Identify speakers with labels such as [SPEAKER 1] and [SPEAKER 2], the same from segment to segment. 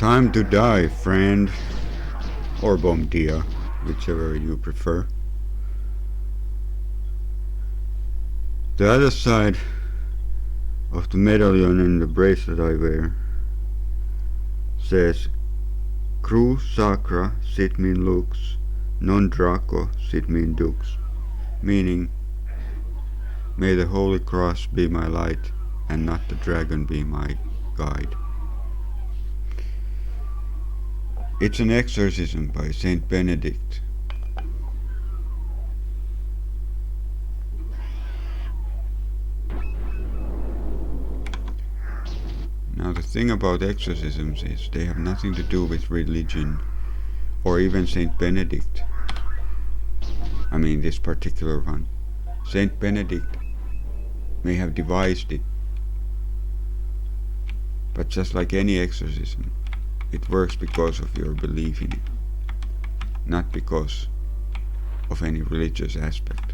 [SPEAKER 1] Time to die, friend. Or bom dia, whichever you prefer. The other side of the medallion in the bracelet I wear says Cru sacra sit min lux, non draco sit min dux, meaning may the Holy Cross be my light and not the dragon be my guide. It's an exorcism by Saint Benedict. Now the thing about exorcisms is they have nothing to do with religion or even Saint Benedict. I mean this particular one. Saint Benedict may have devised it, but just like any exorcism, it works because of your belief in it, not because of any religious aspect.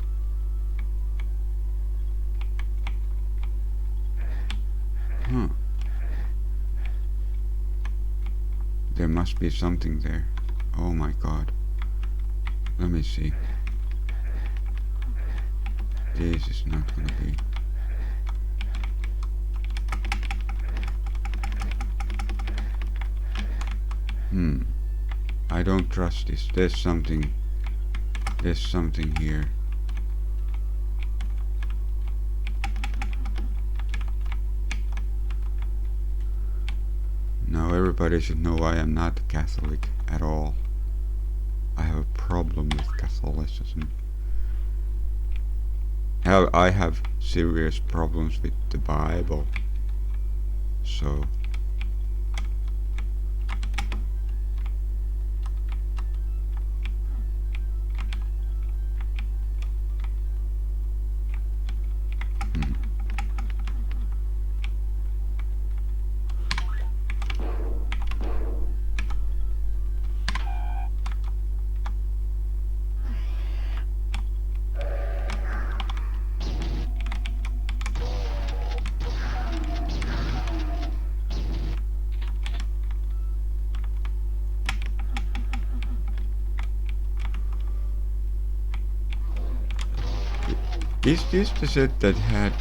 [SPEAKER 1] There must be something there. Oh my god. Let me see. This is not gonna be. I don't trust this. There's something here. Now everybody should know I am not Catholic at all. I have a problem with Catholicism. Hell, I have serious problems with the Bible. So is this the set that had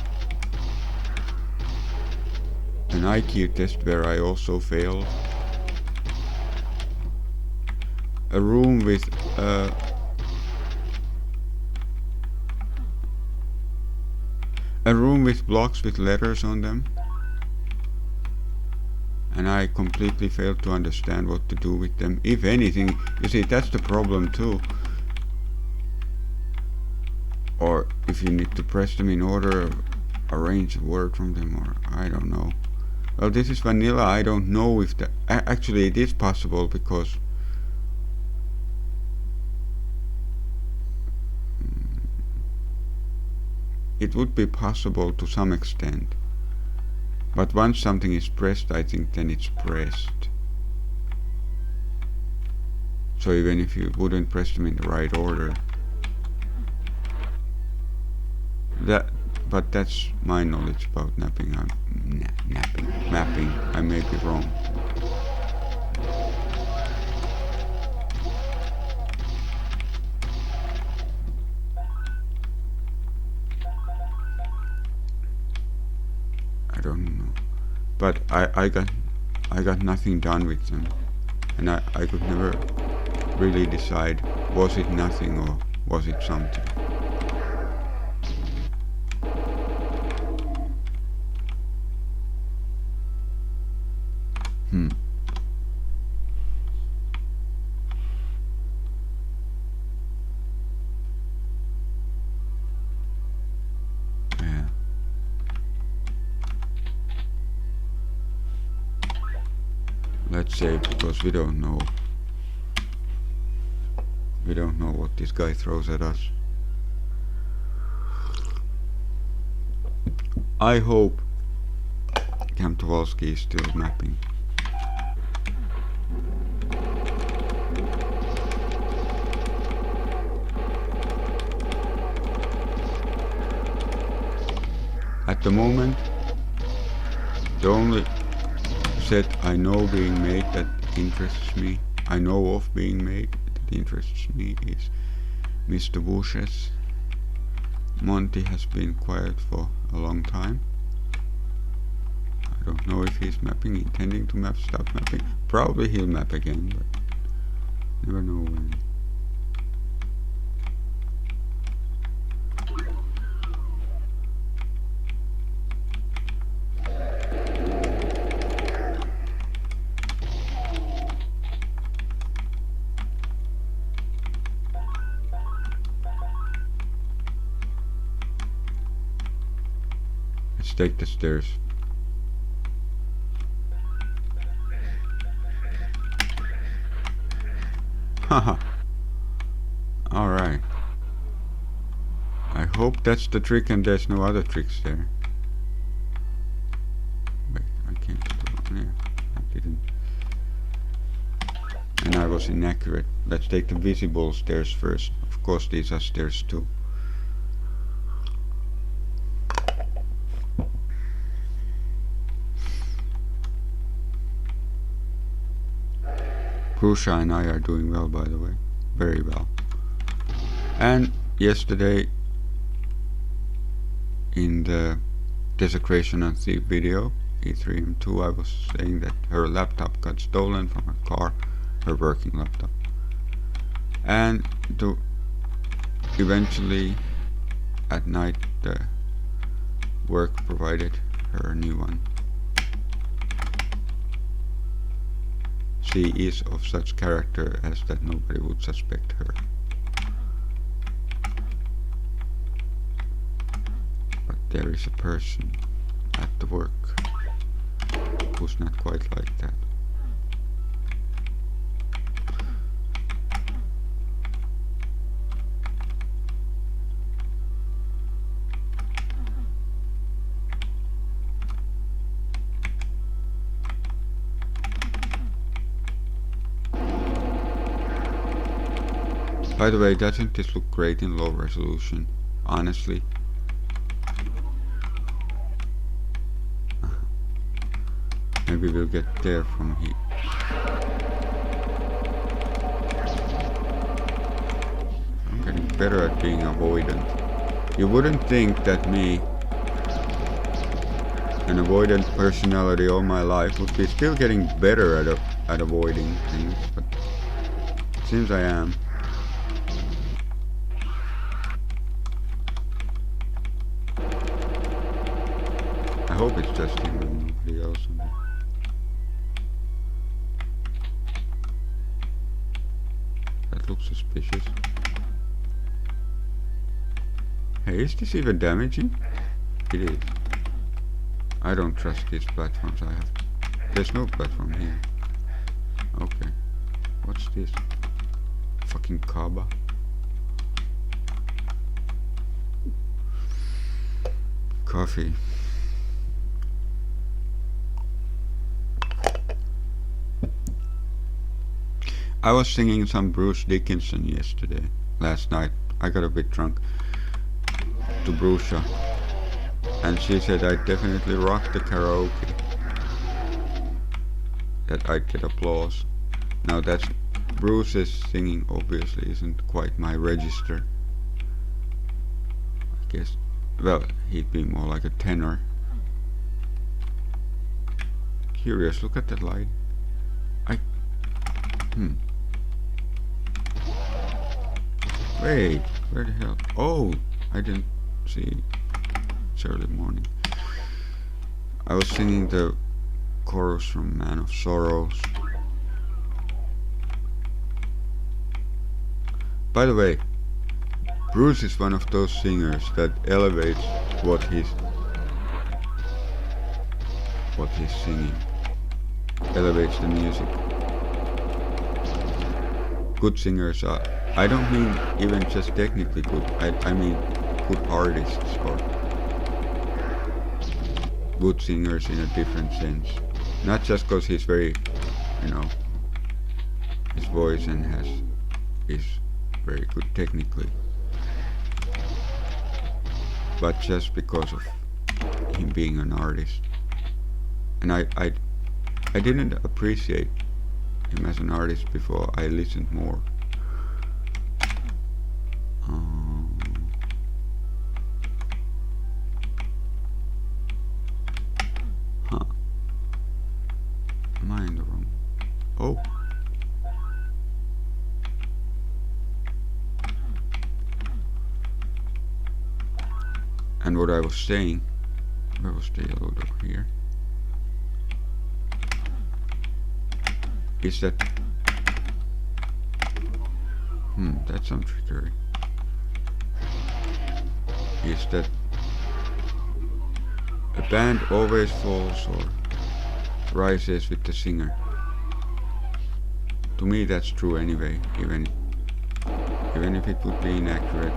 [SPEAKER 1] an IQ test where I also failed? A room with blocks with letters on them, and I completely failed to understand what to do with them. If anything, you see, that's the problem too. Or if you need to press them in order, arrange a word from them, or I don't know. Well, this is vanilla. I don't know if that actually it is possible, because it would be possible to some extent. But once something is pressed, I think then it's pressed. So even if you wouldn't press them in the right order, but that's my knowledge about mapping. I may be wrong. I don't know, but I got nothing done with them, and I could never really decide, was it nothing or was it something. Yeah. Let's save, because we don't know. We don't know what this guy throws at us. I hope Camp Kowalski is still mapping. At the moment, the only set I know being made that interests me, I know of being made that interests me is Mr. Bush's. Monty has been quiet for a long time. I don't know if he's mapping, intending to map, stop mapping. Probably he'll map again, but never know when. Let's take the stairs. Haha. Alright. I hope that's the trick and there's no other tricks there. Wait, I came to the wrong there. I didn't. And I was inaccurate. Let's take the visible stairs first. Of course these are stairs too. Krusha and I are doing well, by the way. Very well. And yesterday in the Desecration and Thief video, E1M6, I was saying that her laptop got stolen from her car, her working laptop. And eventually at night the work provided her a new one. She is of such character as that nobody would suspect her. But there is a person at the work who's not quite like that. By the way, doesn't this look great in low resolution? Honestly. Maybe we'll get there from here. I'm getting better at being avoidant. You wouldn't think that me, an avoidant personality all my life, would be still getting better at avoiding things, but it seems I am. I hope it's just him and nobody else. That looks suspicious. Hey, is this even damaging? It is. I don't trust these platforms I have. There's no platform here. Okay. What's this? Fucking Kaaba. Coffee. I was singing some Bruce Dickinson last night. I got a bit drunk, to Brusha, and she said I'd definitely rock the karaoke, that I'd get applause. Now that's Bruce's singing obviously isn't quite my register. I guess, well, he'd be more like a tenor. Curious, look at that light. Wait, where the hell? Oh, I didn't see. It's early morning. I was singing the chorus from Man of Sorrows. By the way, Bruce is one of those singers that elevates what he's singing. Elevates the music. Good singers are, I don't mean even just technically good, I mean good artists or good singers in a different sense. Not just because he's very, his voice and is very good technically, but just because of him being an artist. And I didn't appreciate him as an artist before I listened more. Huh. Am I in the wrong? Oh. And what I was saying, where was the yellow door here? Is that that sounds trickery. Is that a band always falls or rises with the singer? To me that's true anyway, even if it would be inaccurate.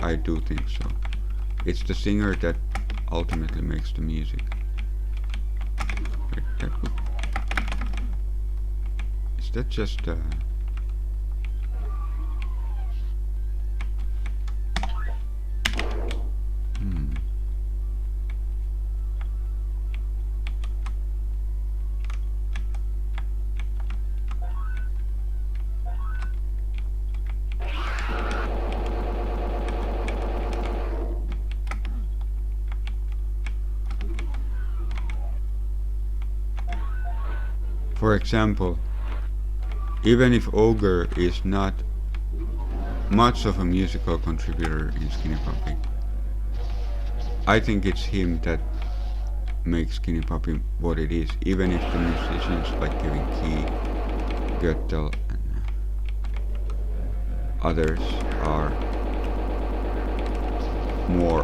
[SPEAKER 1] I do think so. It's the singer that ultimately makes the music. Is that just for example, even if Ogre is not much of a musical contributor in Skinny Puppy, I think it's him that makes Skinny Puppy what it is, even if the musicians like Kevin Key, Göttel and others are more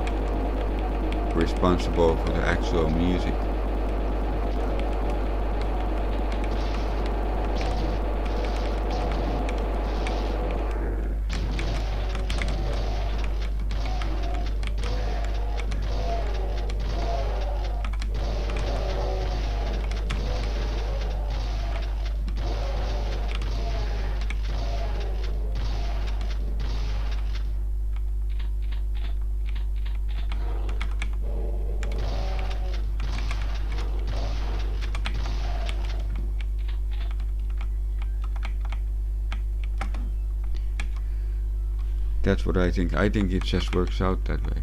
[SPEAKER 1] responsible for the actual music. That's what I think. I think it just works out that way.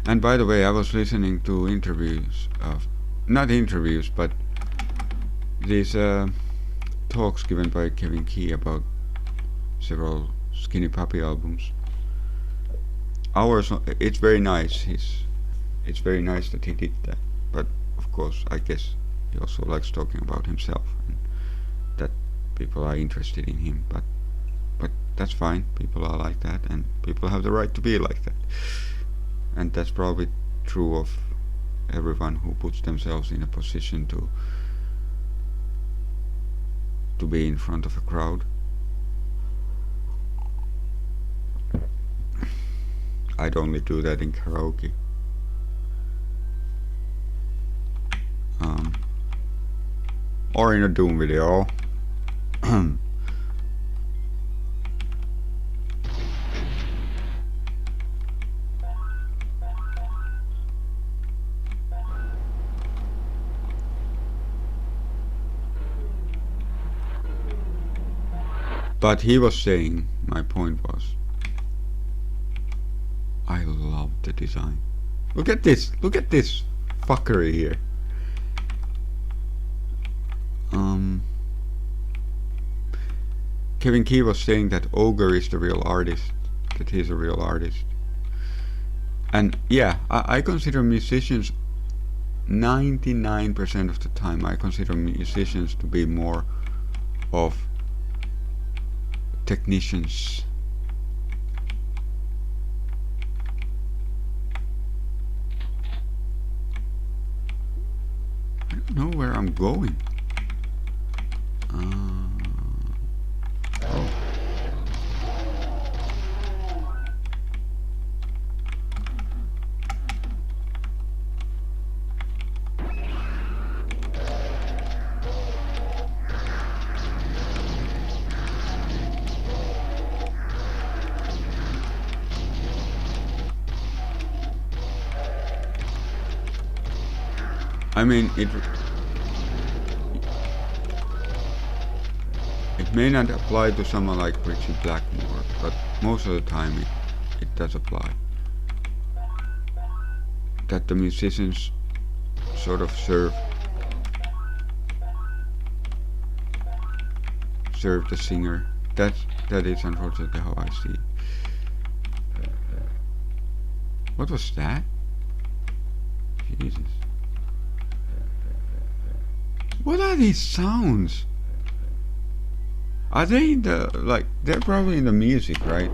[SPEAKER 1] And by the way, I was listening to interviews of, not interviews, but these talks given by Kevin Key about several Skinny Puppy albums. It's very nice. It's very nice that he did that. But of course, I guess he also likes talking about himself and that people are interested in him. But that's fine. People are like that, and people have the right to be like that. And that's probably true of everyone who puts themselves in a position to be in front of a crowd. I'd only do that in karaoke. Or in a Doom video. But he was saying, my point was, I love the design. Look at this fuckery here. Kevin Key was saying that Ogre is the real artist, that he's a real artist. And yeah, I consider musicians 99% of the time, I consider musicians to be more of technicians. I don't know where I'm going. I mean, It may not apply to someone like Richie Blackmore, but most of the time it does apply. That the musicians sort of serve the singer. That is unfortunately how I see it. What was that? Jesus. What are these sounds? Are they in the, like, they're probably in the music, right?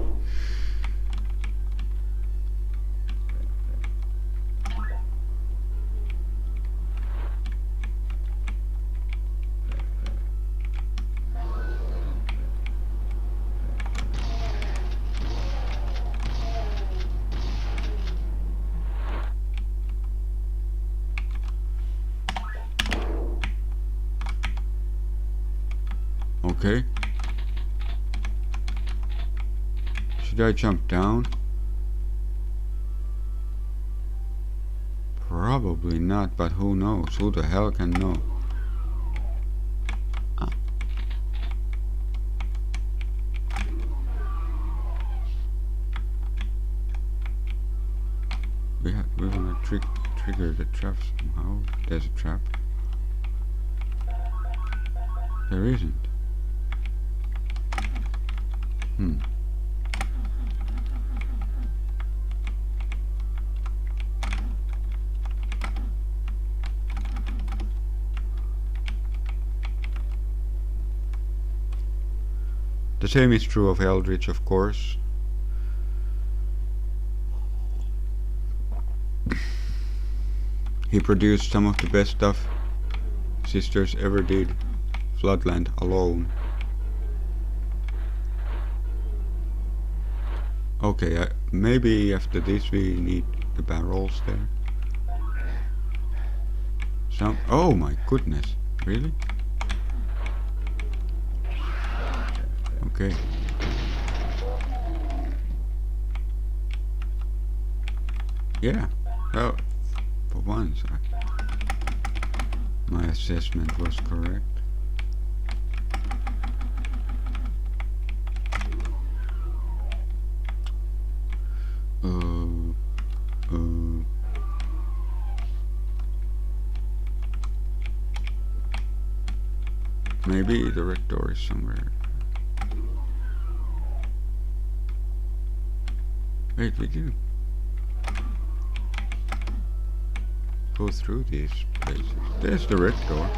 [SPEAKER 1] Okay. Should I jump down? Probably not, but who knows? Who the hell can know? Ah. We wanna trigger the trap somehow. There's a trap. There isn't. The same is true of Eldritch, of course. He produced some of the best stuff Sisters ever did. Floodland alone. Okay, maybe after this we need the barrels there. Oh my goodness, really? Okay. Yeah, well, for once my assessment was correct. Maybe the red door is somewhere. Wait, we do go through these places. There's the red door.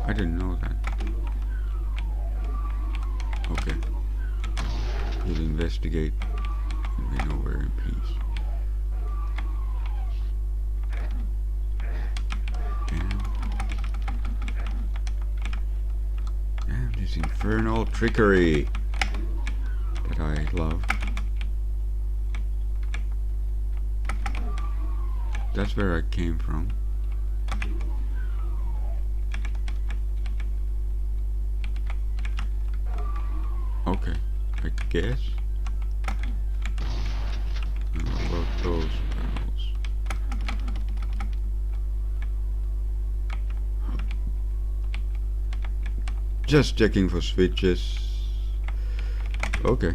[SPEAKER 1] I didn't know that. Okay. We'll investigate and we know we're in peace. Damn, this infernal trickery that I love. That's where I came from. Okay, I guess. And what about those barrels? Just checking for switches. Okay,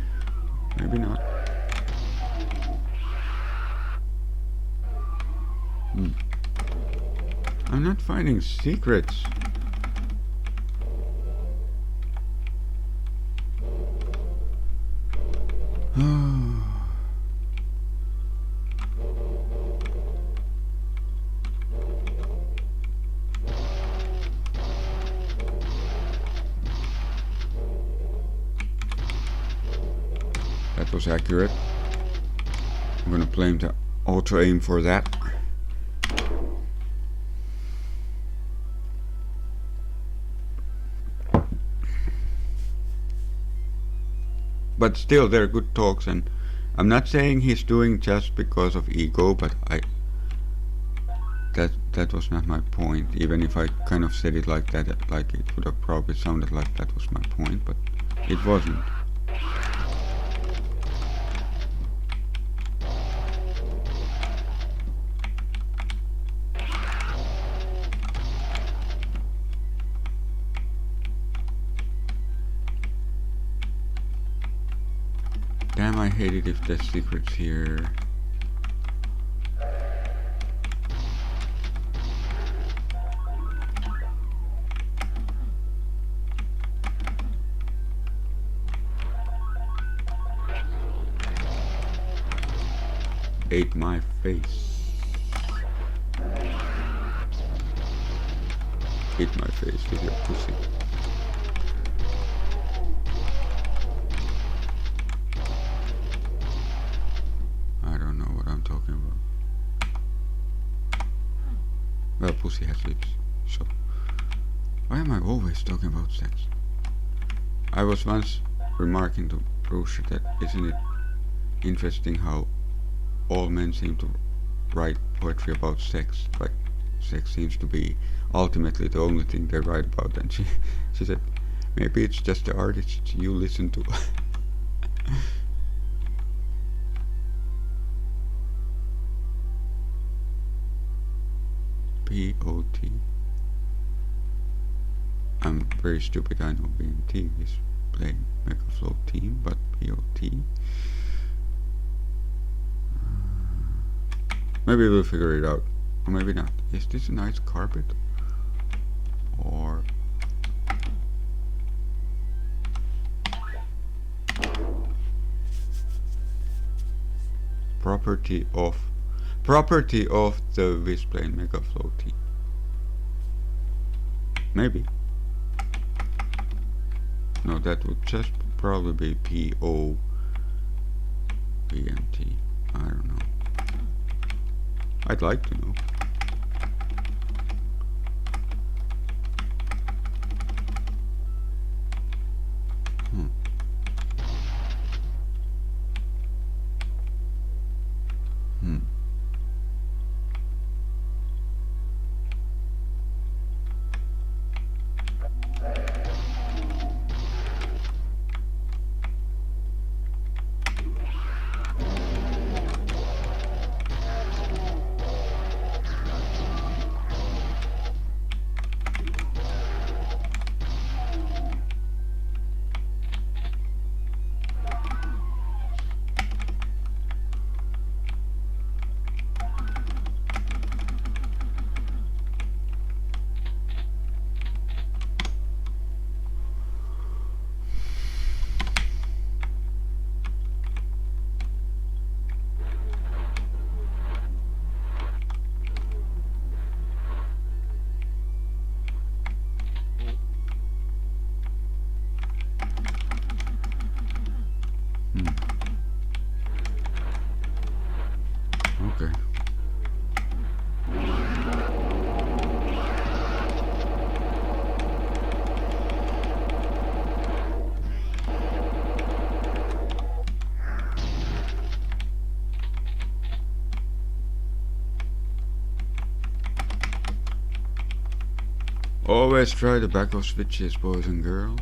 [SPEAKER 1] maybe not. I'm not finding secrets. That was accurate. I'm gonna blame the auto aim for that. But still, they're good talks, and I'm not saying he's doing just because of ego, but that was not my point. Even if I kind of said it like that, like it would have probably sounded like that was my point, but it wasn't. Damn, I hate it if there's secrets here. Ate my face. Eat my face with your pussy. I don't know what I'm talking about. Well, pussy has lips, so... Why am I always talking about sex? I was once remarking to Bruce that isn't it interesting how all men seem to write poetry about sex, but sex seems to be ultimately the only thing they write about. And she said, maybe it's just the artists you listen to. P-O-T. I'm very stupid, I know BMT is playing Megaflow Team, but P-O-T. Maybe we'll figure it out. Or maybe not. Is this a nice carpet? Or... Property of the Visplane Megaflow Team. Maybe. No, that would just probably be P-O-B-M-T. I don't know. I'd like to know. Hmm. Hmm. Okay. Always try the back of switches, boys and girls.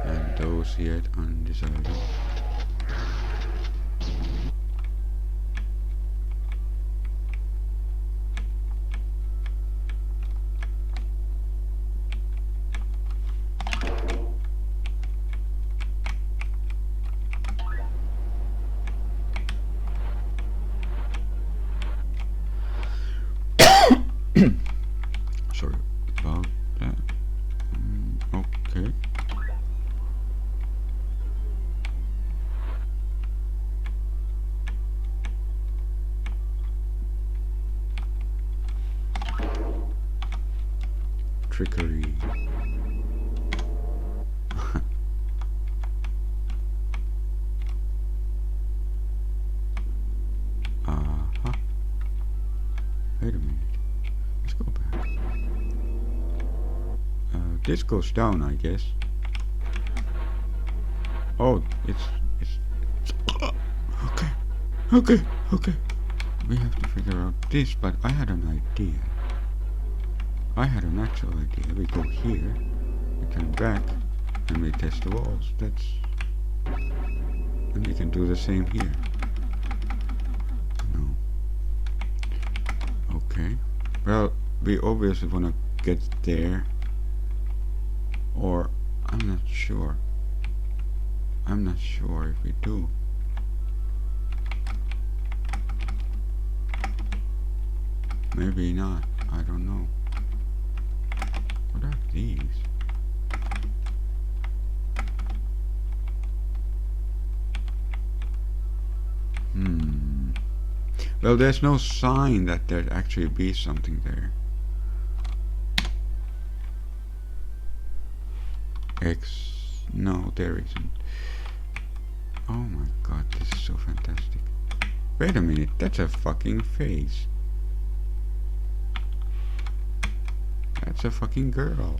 [SPEAKER 1] And those yet undecided. Sorry about that. Okay. Trickery. Wait a minute. Let's go back. This goes down, I guess. Oh, it's okay. We have to figure out this, but I had an idea. I had an actual idea. We go here, we turn back, and we test the walls. And we can do the same here. No. Okay. Well, we obviously want to get there. Or, I'm not sure. I'm not sure if we do. Maybe not. I don't know. What are these? Well, there's no sign that there'd actually be something there. No, there isn't. Oh my god, this is so fantastic. Wait a minute, that's a fucking face. That's a fucking girl.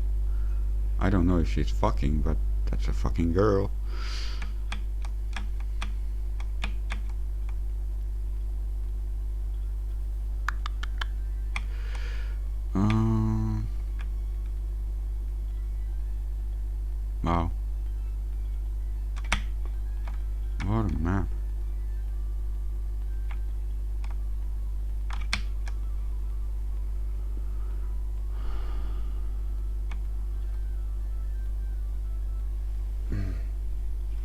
[SPEAKER 1] I don't know if she's fucking, but that's a fucking girl. Wow. What a map.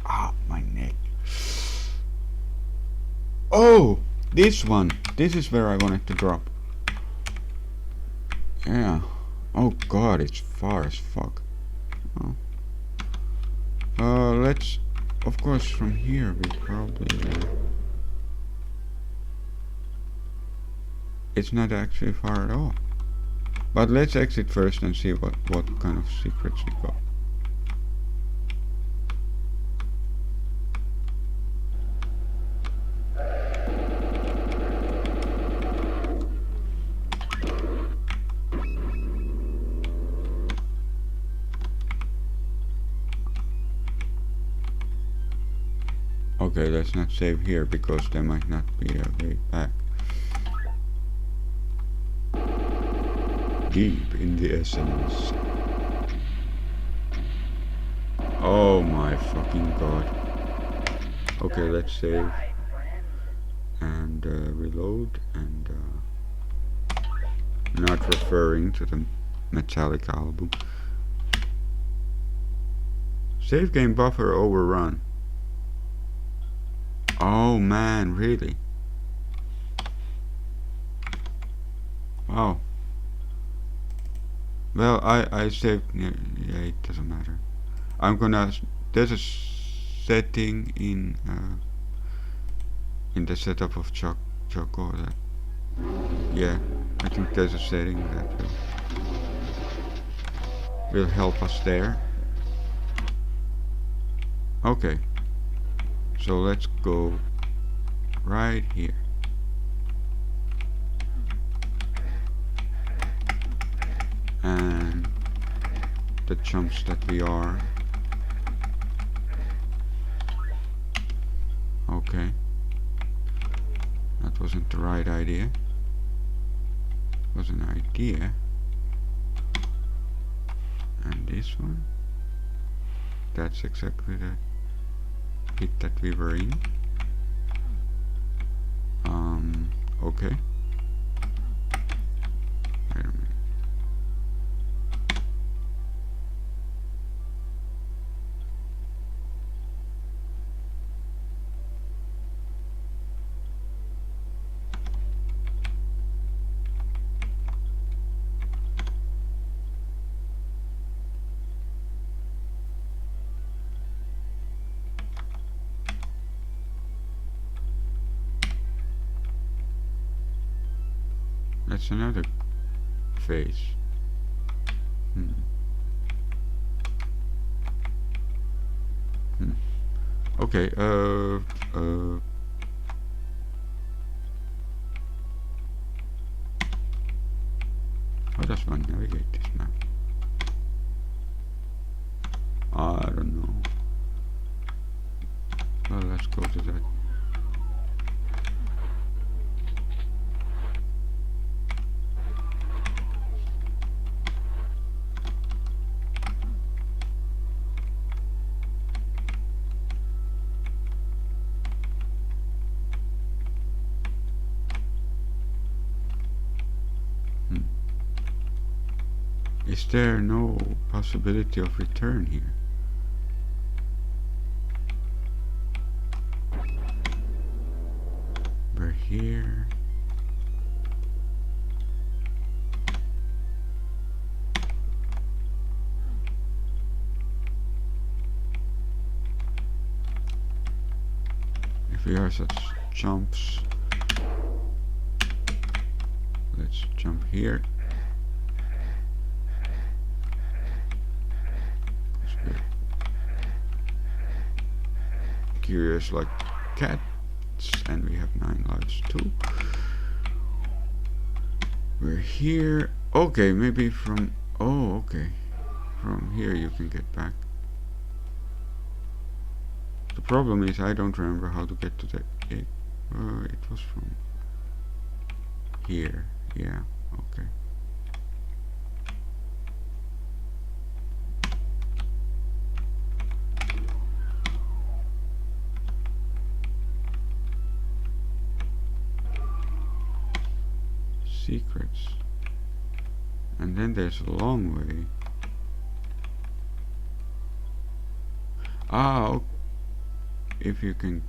[SPEAKER 1] Ah, my neck. Oh, this one. This is where I wanted to drop. Yeah. Oh god, it's far as fuck. Oh. Let's... Of course, from here we probably... It's not actually far at all. But let's exit first and see what kind of secrets we got. Okay, let's not save here because there might not be a way back. Deep in the essence. Oh my fucking god. Okay, let's save. And reload and not referring to the Metallica album. Save game buffer overrun. Oh man, really? Wow. Well, I saved. Yeah, it doesn't matter. I'm gonna. There's a setting in the setup of Choco that. Yeah, I think there's a setting that will help us there. Okay. So let's go right here. And the chumps that we are. Okay. That wasn't the right idea. It was an idea. And this one. That's exactly the pit that we were in. Okay. Wait a minute. That's another face. Okay, how does one navigate this map? I don't know. Well, let's go to that. Is there no possibility of return here? if we are such jumps, let's jump here. Curious like cats, and we have 9 lives too. We're here. Okay, maybe from... Oh, okay. From here you can get back. The problem is I don't remember how to get to the... It was from... Here. Yeah, okay. Secrets. And then there's a long way. Ah, if you can...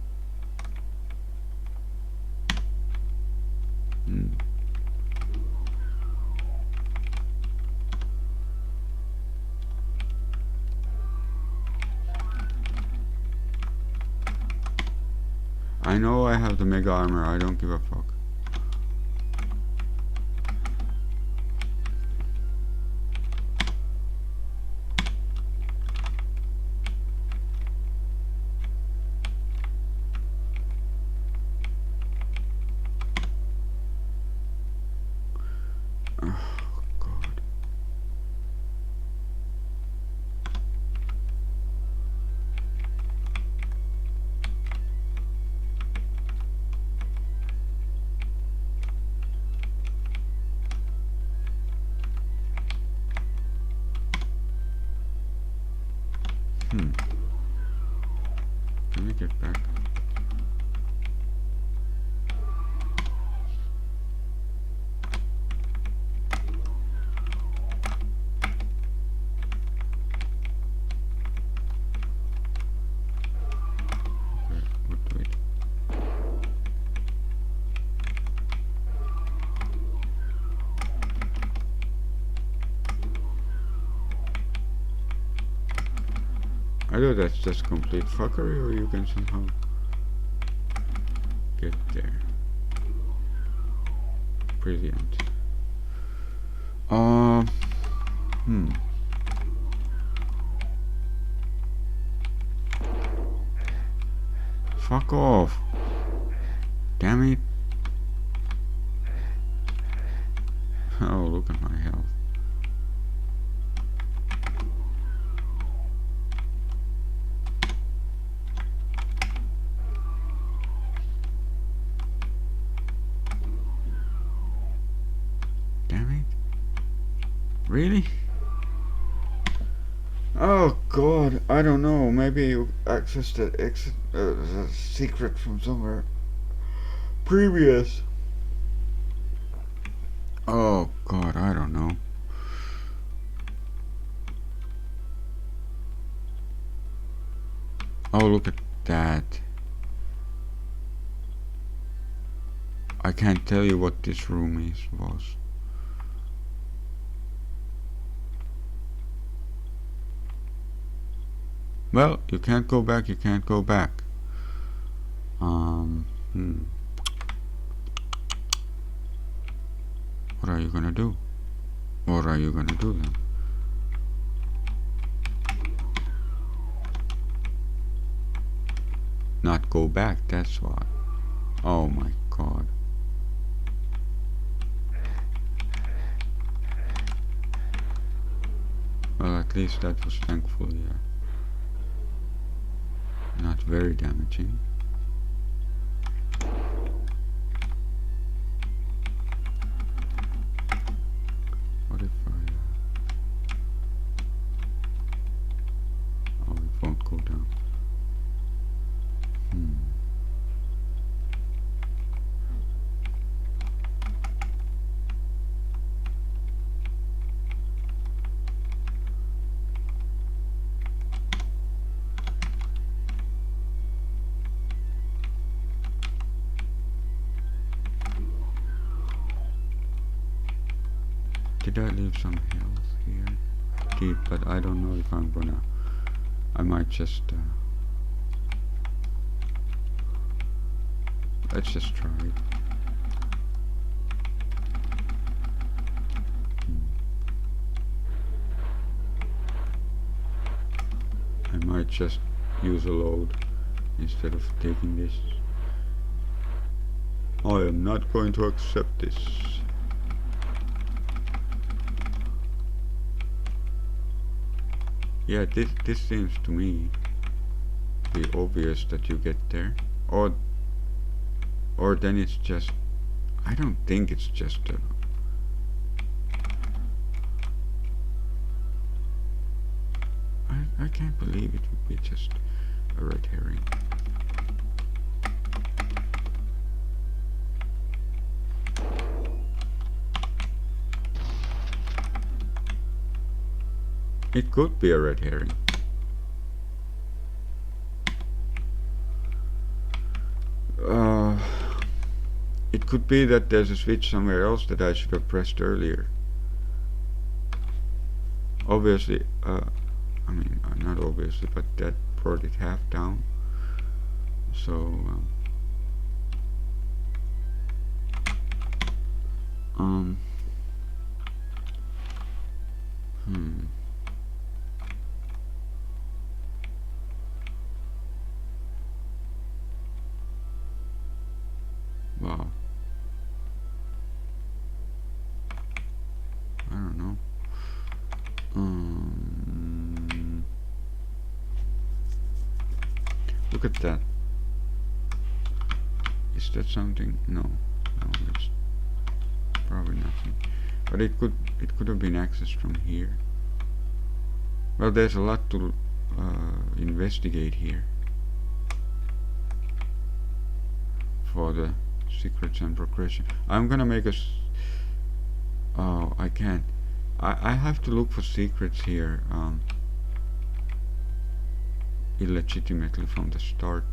[SPEAKER 1] I know I have the mega armor, I don't give a fuck. Can we get back? Okay, wait. Either that's just complete fuckery or you can somehow get there. Brilliant. Fuck off. Damn it. Oh, look at my health. Really? Oh god, I don't know. Maybe you accessed the secret from somewhere previous. Oh god, I don't know. Oh, look at that. I can't tell you what this room was. Well, you can't go back, you can't go back. What are you gonna do? What are you gonna do then? Not go back, that's what. Oh my god. Well, at least that was thankful, yeah. Not very damaging. What if I... Oh, it won't go down. Did I leave some health here? Deep, but I don't know if I'm gonna... I might just... Let's just try it. I might just use a load instead of taking this. I am not going to accept this. Yeah, this seems to me be obvious that you get there, or then it's just, I don't think it's just a, I can't believe it would be just a red herring. It could be a red herring. It could be that there's a switch somewhere else that I should have pressed earlier. Obviously, I mean, not obviously, but that brought it half down. So, wow. I don't know. Look at that. Is that something? No, it's probably nothing. But it could have been accessed from here. Well, there's a lot to investigate here for the secrets and progression. I'm gonna make a oh, I can't. I have to look for secrets here illegitimately from the start.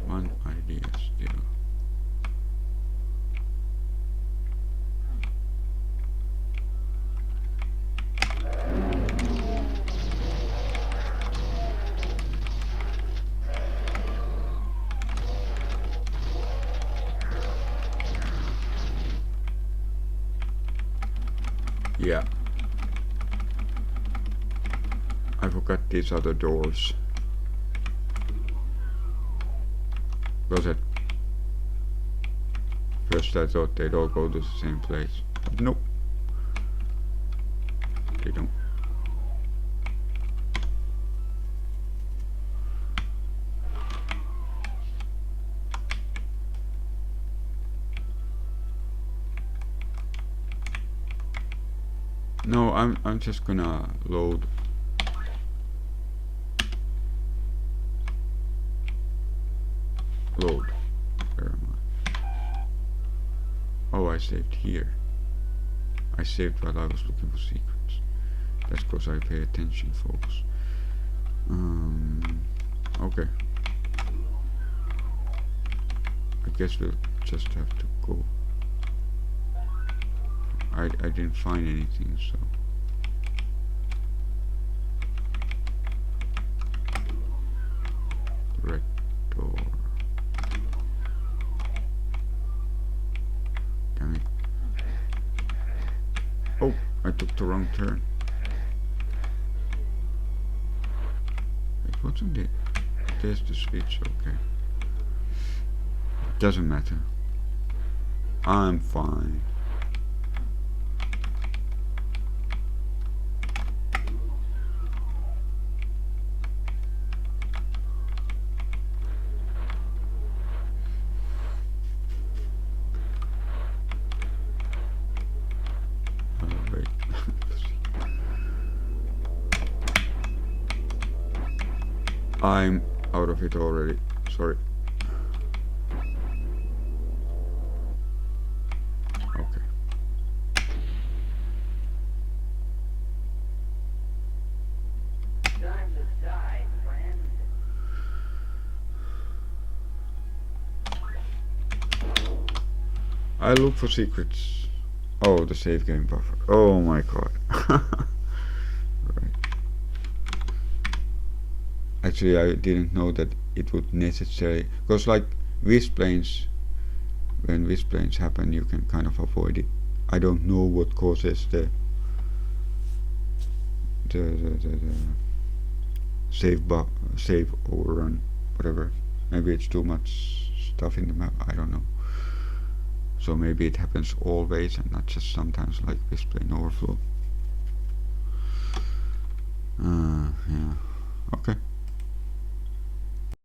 [SPEAKER 1] One idea still. Yeah. I forgot these other doors. Was it? First I thought they'd all go to the same place. But nope. They don't. No, I'm just gonna load. Load. Where am I? Oh, I saved here. I saved while I was looking for secrets. That's because I pay attention, folks. Okay. I guess we'll just have to go. I didn't find anything, so. Red door. Damn it. Oh, I took the wrong turn. Wait, what's on the... There's the switch, okay. Doesn't matter. I'm fine. Wait. I'm out of it already. Sorry. Okay.
[SPEAKER 2] Time to
[SPEAKER 1] I look for secrets. Oh, the save game buffer. Oh my god. Right. Actually, I didn't know that it would necessarily, because like Wisp planes, when Wisp planes happen, you can kind of avoid it. I don't know what causes the save overrun, whatever. Maybe it's too much stuff in the map. I don't know. So maybe it happens always and not just sometimes, like Wisp plane overflow.